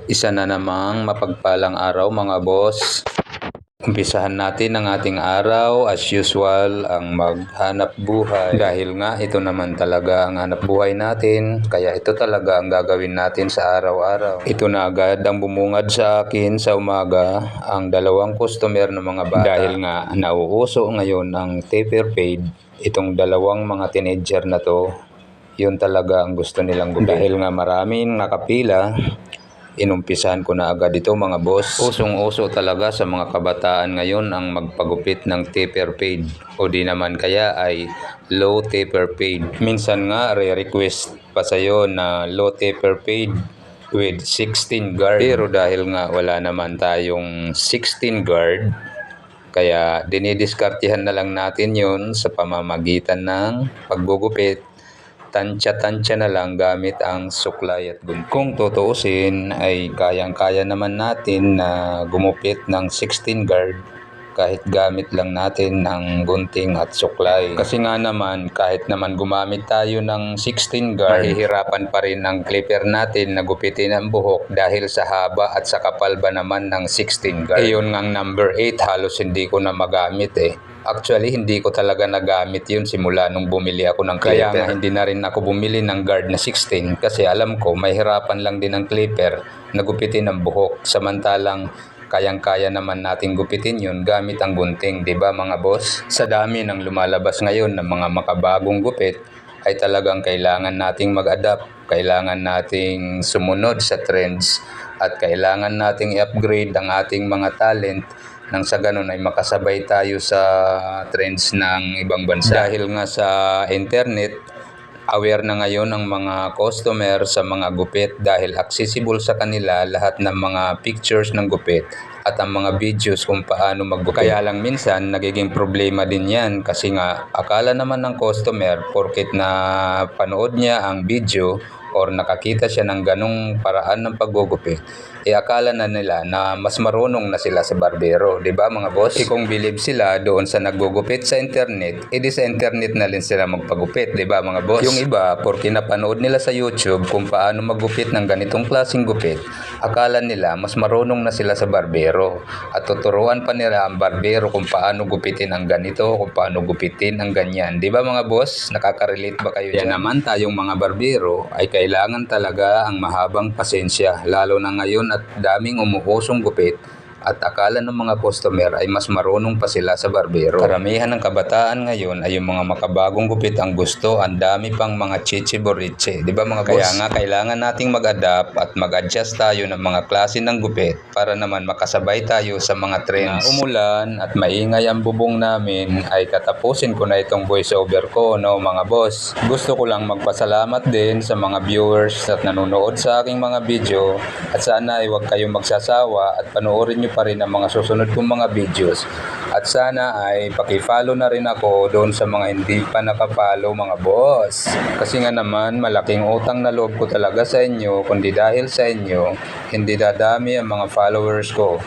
Isa na namang mapagpalang araw mga boss. Umpisahan natin ang ating araw as usual ang maghanap buhay. Dahil nga ito naman talaga ang hanap buhay natin, kaya ito talaga ang gagawin natin sa araw-araw. Ito na agad ang bumungad sa akin sa umaga, ang dalawang customer ng mga bata. Dahil nga nauuso ngayon ang taper fade, itong dalawang mga teenager na to, yun talaga ang gusto nilang gupit. Dahil nga maraming nakapila, inumpisahan ko na agad ito mga boss. Usong-uso talaga sa mga kabataan ngayon ang magpagupit ng taper fade o di naman kaya ay low taper fade. Minsan nga re-request pa sa'yo na low taper fade with 16 guard. Pero dahil nga wala naman tayong 16 guard, kaya dinidiskartihan na lang natin yun sa pamamagitan ng paggugupit. Tansya-tansya na lang gamit ang suklay at gunting. Kung tutuusin ay kayang-kaya naman natin na gumupit ng 16 guard kahit gamit lang natin ng gunting at suklay. Kasi nga naman kahit naman gumamit tayo ng 16 guard, mahihirapan pa rin ang clipper natin na gupitin ang buhok dahil sa haba at sa kapal ba naman ng 16 guard. Yun ngang number 8 halos hindi ko na magamit eh. Actually, hindi ko talaga nagamit yun simula nung bumili ako ng clipper. Kaya nga hindi na rin ako bumili ng guard na 16 kasi alam ko may hirapan lang din ang clipper na gupitin ang buhok. Samantalang kayang-kaya naman natin gupitin yun gamit ang gunting, di ba mga boss? Sa dami ng lumalabas ngayon ng mga makabagong gupit, ay talagang kailangan nating mag-adapt, kailangan nating sumunod sa trends, at kailangan nating i-upgrade ang ating mga talent nang sa ganun ay makasabay tayo sa trends ng ibang bansa. Dahil nga sa internet, aware na ngayon ang mga customer sa mga gupit dahil accessible sa kanila lahat ng mga pictures ng gupit at ang mga videos kung paano maggupit. Kaya lang minsan nagiging problema din yan kasi nga akala naman ng customer porket na panood niya ang video or nakakita siya ng ganong paraan ng paggugupit, akala na nila na mas marunong na sila sa barbero, di ba mga boss? Kung believe sila doon sa naggugupit sa internet, di sa internet na rin sila magpagupit, di ba mga boss? Yung iba, porque napanood nila sa YouTube kung paano maggupit ng ganitong klaseng gupit, akala nila mas marunong na sila sa barbero at tuturuan pa nila ang barbero kung paano gupitin ang ganito, kung paano gupitin ang ganyan, di ba mga boss? Nakaka-relate ba kayo dyan? Yan naman tayong mga barbero ay kailangan talaga ang mahabang pasensya, lalo na ngayon at daming umuusong gupit at akala ng mga customer ay mas marunong pa sila sa barbero. Karamihan ng kabataan ngayon ay yung mga makabagong gupit ang gusto, ang dami pang mga chichi-boriche, di ba mga boss? Kaya nga kailangan nating mag-adapt at mag-adjust tayo ng mga klase ng gupit para naman makasabay tayo sa mga trends. Na umulan at maingay ang bubong namin ay katapusin ko na itong voiceover ko, no mga boss. Gusto ko lang magpasalamat din sa mga viewers at nanonood sa aking mga video at sana ay huwag kayong magsasawa at panoorin nyo pa rin ang mga susunod kong mga videos. At sana ay paki-follow na rin ako doon sa mga hindi pa nakapollow mga boss. Kasi nga naman malaking utang na loob ko talaga sa inyo, kundi dahil sa inyo hindi dadami ang mga followers ko.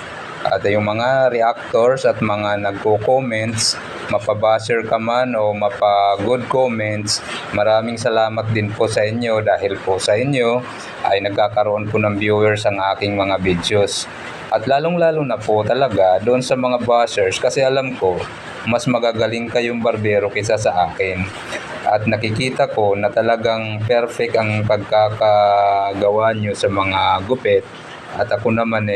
At yung mga reactors at mga nagko-comments, mapa-buzzer ka man o mapa-good comments, maraming salamat din po sa inyo dahil po sa inyo ay nagkakaroon po ng viewers ang aking mga videos. At lalong-lalo na po talaga doon sa mga buzzers kasi alam ko mas magagaling kayong barbero kaysa sa akin. At nakikita ko na talagang perfect ang pagkakagawa nyo sa mga gupit. At ako naman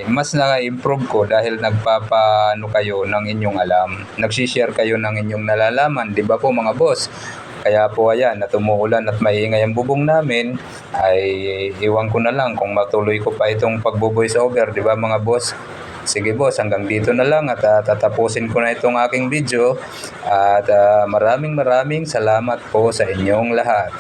mas na-improve ko dahil nagpapaano kayo ng inyong alam. Nagsishare kayo ng inyong nalalaman, di ba po mga boss? Kaya po ayan, na tumuulan at maingay ang bubong namin, ay iwan ko na lang kung matuloy ko pa itong pagbo-voice over, di ba mga boss? Sige boss, hanggang dito na lang at tatapusin ko na itong aking video at maraming salamat po sa inyong lahat.